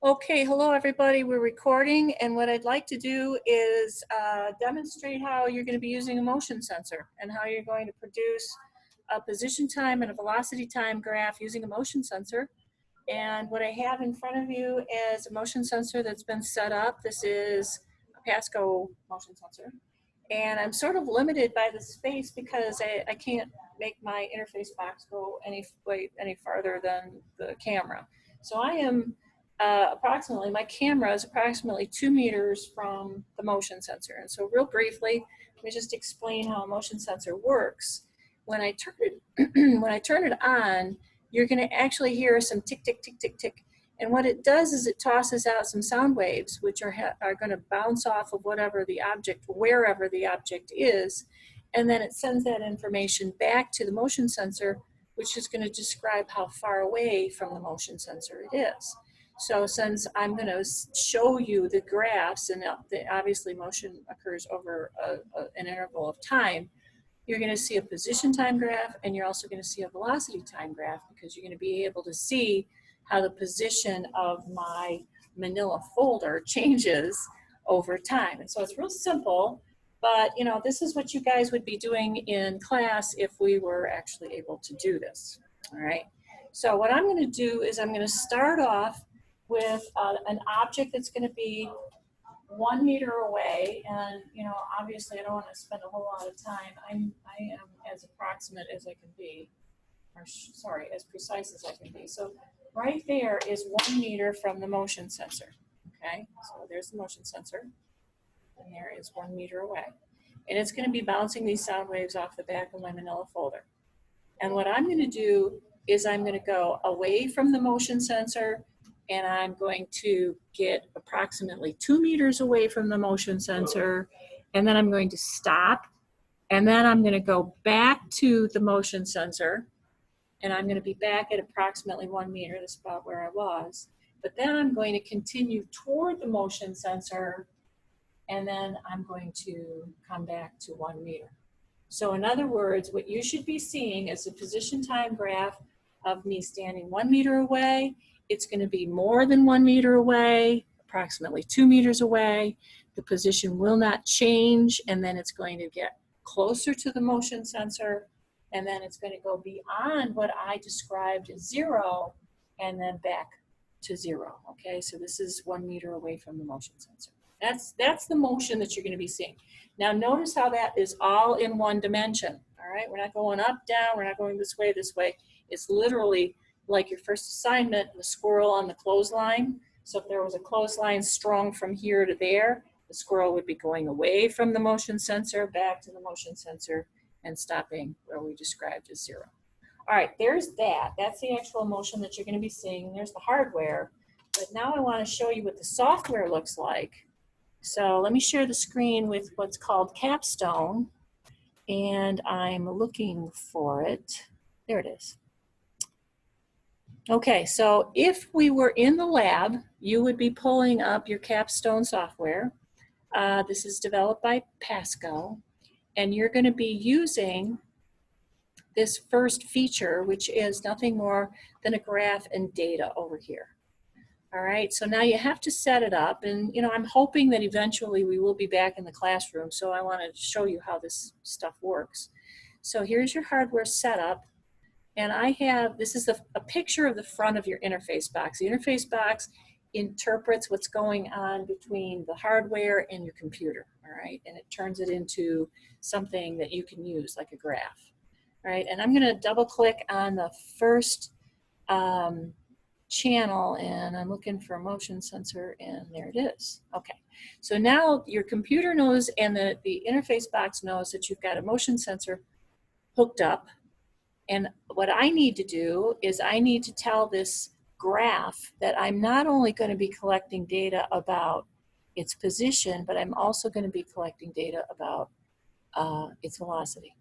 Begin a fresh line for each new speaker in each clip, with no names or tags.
Okay, hello everybody. We're recording, and what I'd like to do is demonstrate how you're going to be using a motion sensor and how you're going to produce a position time and a velocity time graph using a motion sensor. And what I have in front of you is a motion sensor that's been set up. This is a Pasco motion sensor. And I'm sort of limited by the space because I can't make my interface box go any farther than the camera. So I am my camera is approximately 2 meters from the motion sensor. And so real briefly, let me just explain how a motion sensor works. When I turn it on, you're going to actually hear some tick, tick, tick, tick, tick. And what it does is it tosses out some sound waves, which are going to bounce off of wherever the object is, and then it sends that information back to the motion sensor, which is going to describe how far away from the motion sensor it is. So since I'm going to show you the graphs, and obviously motion occurs over an interval of time, you're going to see a position time graph, and you're also going to see a velocity time graph, because you're going to be able to see how the position of my manila folder changes over time. And so it's real simple, but this is what you guys would be doing in class if we were actually able to do this. All right. So what I'm going to do is I'm going to start off with an object that's going to be 1 meter away, and obviously I don't want to spend a whole lot of time. I am as approximate as I can be, or sorry, as precise as I can be. So right there is 1 meter from the motion sensor. Okay, so there's the motion sensor, and there is 1 meter away, and it's going to be bouncing these sound waves off the back of my manila folder. And what I'm going to do is I'm going to go away from the motion sensor, and I'm going to get approximately 2 meters away from the motion sensor, and then I'm going to stop, and then I'm going to go back to the motion sensor, and I'm going to be back at approximately 1 meter, the spot where I was. But then I'm going to continue toward the motion sensor, and then I'm going to come back to 1 meter. So in other words, what you should be seeing is a position time graph of me standing 1 meter away. It's going to be more than 1 meter away, approximately 2 meters away. The position will not change, and then it's going to get closer to the motion sensor, and then it's going to go beyond what I described as 0, and then back to 0. Okay, so this is 1 meter away from the motion sensor. That's the motion that you're going to be seeing. Now notice how that is all in one dimension. All right, we're not going up, down, we're not going this way, this way. It's literally like your first assignment, the squirrel on the clothesline. So if there was a clothesline strung from here to there, the squirrel would be going away from the motion sensor, back to the motion sensor, and stopping where we described as 0. All right, there's that. That's the actual motion that you're going to be seeing. There's the hardware. But now I want to show you what the software looks like. So let me share the screen with what's called Capstone, and I'm looking for it. There it is. Okay, so if we were in the lab, you would be pulling up your Capstone software. This is developed by Pasco, and you're going to be using this first feature, which is nothing more than a graph and data over here. All right, so now you have to set it up, and I'm hoping that eventually we will be back in the classroom, so I want to show you how this stuff works. So here's your hardware setup, and this is a picture of the front of your interface box. The interface box interprets what's going on between the hardware and your computer, all right, and it turns it into something that you can use, like a graph. All right, and I'm going to double click on the first channel, and I'm looking for a motion sensor, and there it is. Okay, so now your computer knows, and the interface box knows that you've got a motion sensor hooked up, and what I need to do is I need to tell this graph that I'm not only going to be collecting data about its position, but I'm also going to be collecting data about its velocity.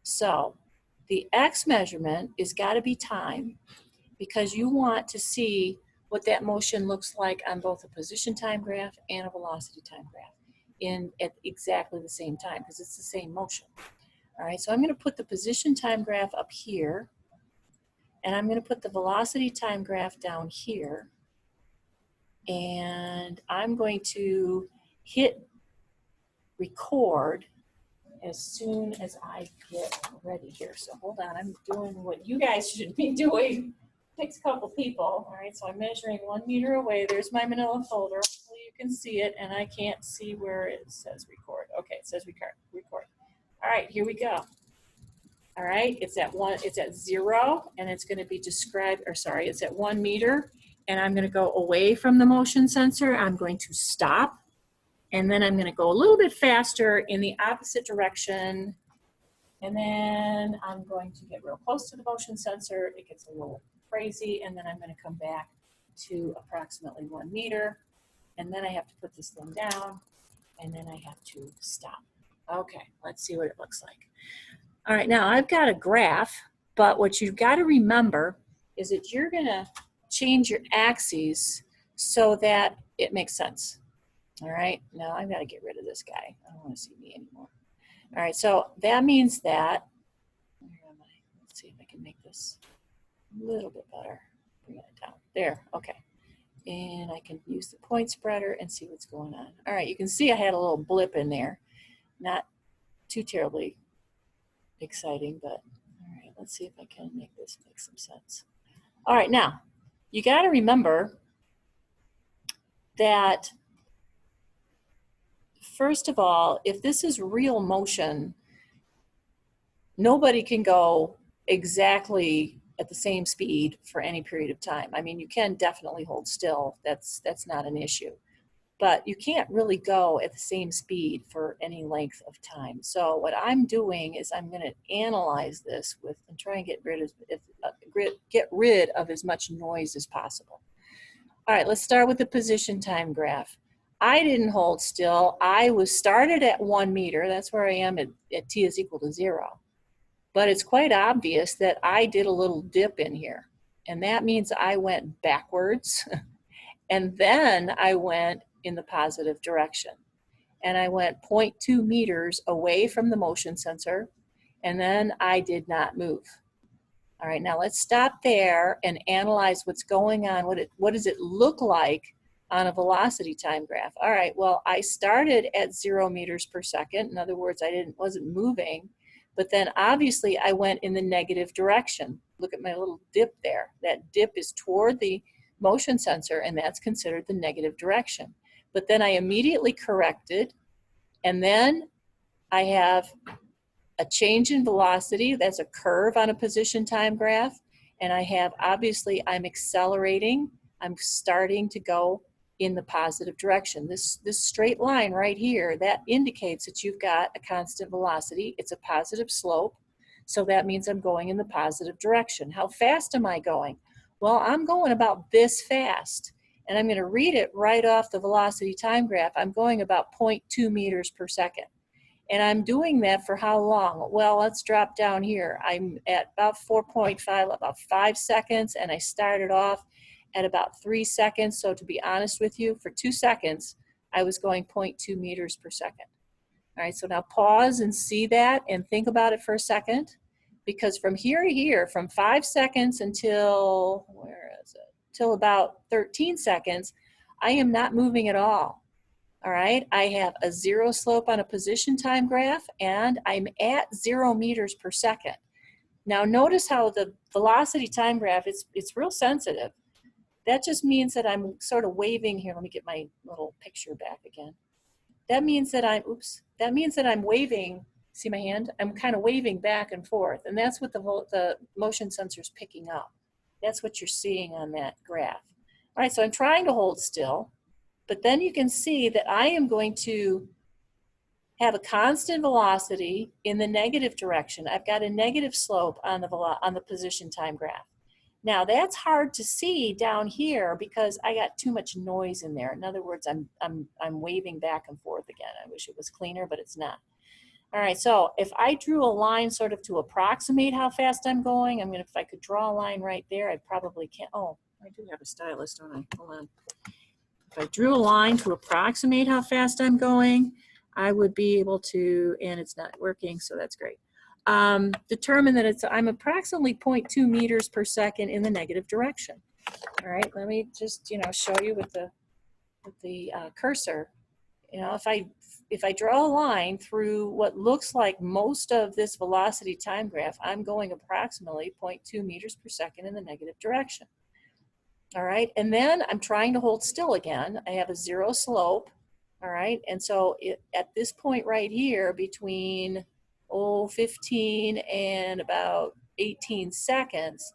So the X measurement is got to be time, because you want to see what that motion looks like on both a position time graph and a velocity time graph at exactly the same time, because it's the same motion. All right, so I'm going to put the position time graph up here, and I'm going to put the velocity time graph down here. And I'm going to hit record as soon as I get ready here. So hold on, I'm doing what you guys should be doing. Takes a couple people. All right, so I'm measuring 1 meter away. There's my manila folder. Hopefully you can see it, and I can't see where it says record. Okay, it says record. All right, here we go. All right, it's at 0, and it's going to be described, or sorry, it's at 1 meter, and I'm going to go away from the motion sensor. I'm going to stop, and then I'm going to go a little bit faster in the opposite direction, and then I'm going to get real close to the motion sensor. It gets a little crazy, and then I'm going to come back to approximately 1 meter, and then I have to put this thing down, and then I have to stop. Okay, let's see what it looks like. All right, now I've got a graph, but what you've got to remember is that you're going to change your axes so that it makes sense. All right, now I've got to get rid of this guy. I don't want to see me anymore. All right, so that means that, where am I? Let's see if I can make this a little bit better. Bring it down. There, okay. And I can use the point spreader and see what's going on. All right, you can see I had a little blip in there. Not too terribly exciting, but all right, let's see if I can make this make some sense. All right, now you got to remember that first of all, if this is real motion, nobody can go exactly at the same speed for any period of time. I mean, you can definitely hold still. That's not an issue. But you can't really go at the same speed for any length of time. So what I'm doing is I'm going to analyze this with and try and get rid of as much noise as possible. All right, let's start with the position time graph. I didn't hold still. I was started at 1 meter. That's where I am at t is equal to 0. But it's quite obvious that I did a little dip in here. And that means I went backwards. And then I went in the positive direction. And I went 0.2 meters away from the motion sensor, and then I did not move. All right, now let's stop there and analyze what's going on. What does it look like on a velocity time graph? All right, well, I started at 0 meters per second. In other words, I wasn't moving, but then obviously I went in the negative direction. Look at my little dip there. That dip is toward the motion sensor, and that's considered the negative direction. But then I immediately corrected, and then I have a change in velocity. That's a curve on a position time graph. And I have, obviously, I'm accelerating. I'm starting to go in the positive direction. This straight line right here, that indicates that you've got a constant velocity. It's a positive slope. So that means I'm going in the positive direction. How fast am I going? Well, I'm going about this fast. And I'm going to read it right off the velocity time graph. I'm going about 0.2 meters per second. And I'm doing that for how long? Well, let's drop down here. I'm at about 4.5, about 5 seconds, and I started off at about 3 seconds. So to be honest with you, for 2 seconds, I was going 0.2 meters per second. All right, so now pause and see that and think about it for a second. Because from here to here, from 5 seconds until, where is it? Till about 13 seconds, I am not moving at all. All right, I have a 0 slope on a position time graph, and I'm at 0 meters per second. Now notice how the velocity time graph, it's real sensitive. That just means that I'm sort of waving here. Let me get my little picture back again. That means that I'm waving. See my hand? I'm kind of waving back and forth, and that's what the motion sensor is picking up. That's what you're seeing on that graph. All right, so I'm trying to hold still, but then you can see that I am going to have a constant velocity in the negative direction. I've got a negative slope on the position time graph. Now that's hard to see down here because I got too much noise in there. In other words, I'm waving back and forth again. I wish it was cleaner, but it's not. All right, so if I drew a line sort of to approximate how fast I'm going, if I could draw a line right there, I probably can't. Oh, I do have a stylus, don't I? Hold on. If I drew a line to approximate how fast I'm going, I would be able to, and it's not working, so that's great. Determine that I'm approximately 0.2 meters per second in the negative direction. All right, let me just, show you with the cursor, you know, if I draw a line through what looks like most of this velocity time graph, I'm going approximately 0.2 meters per second in the negative direction. All right, and then I'm trying to hold still again. I have a zero slope. All right, and so at this point right here, between 15 and about 18 seconds,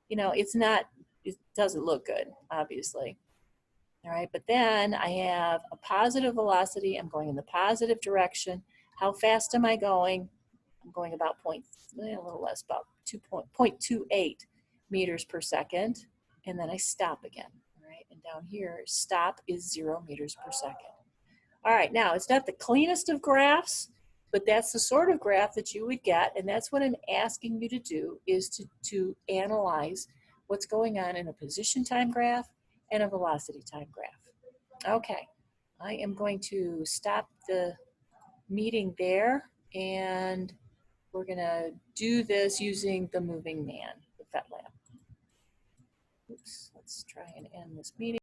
you know, it doesn't look good, obviously. All right, but then I have a positive velocity. I'm going in the positive direction. How fast am I going? I'm going about a little less, about 0.28 meters per second. And then I stop again. All right, and down here, stop is 0 meters per second. All right, now it's not the cleanest of graphs, but that's the sort of graph that you would get. And that's what I'm asking you to do, is to analyze what's going on in a position time graph and a velocity time graph. Okay, I am going to stop the meeting there, and we're gonna do this using the moving man, the FETLab. Oops, let's try and end this meeting.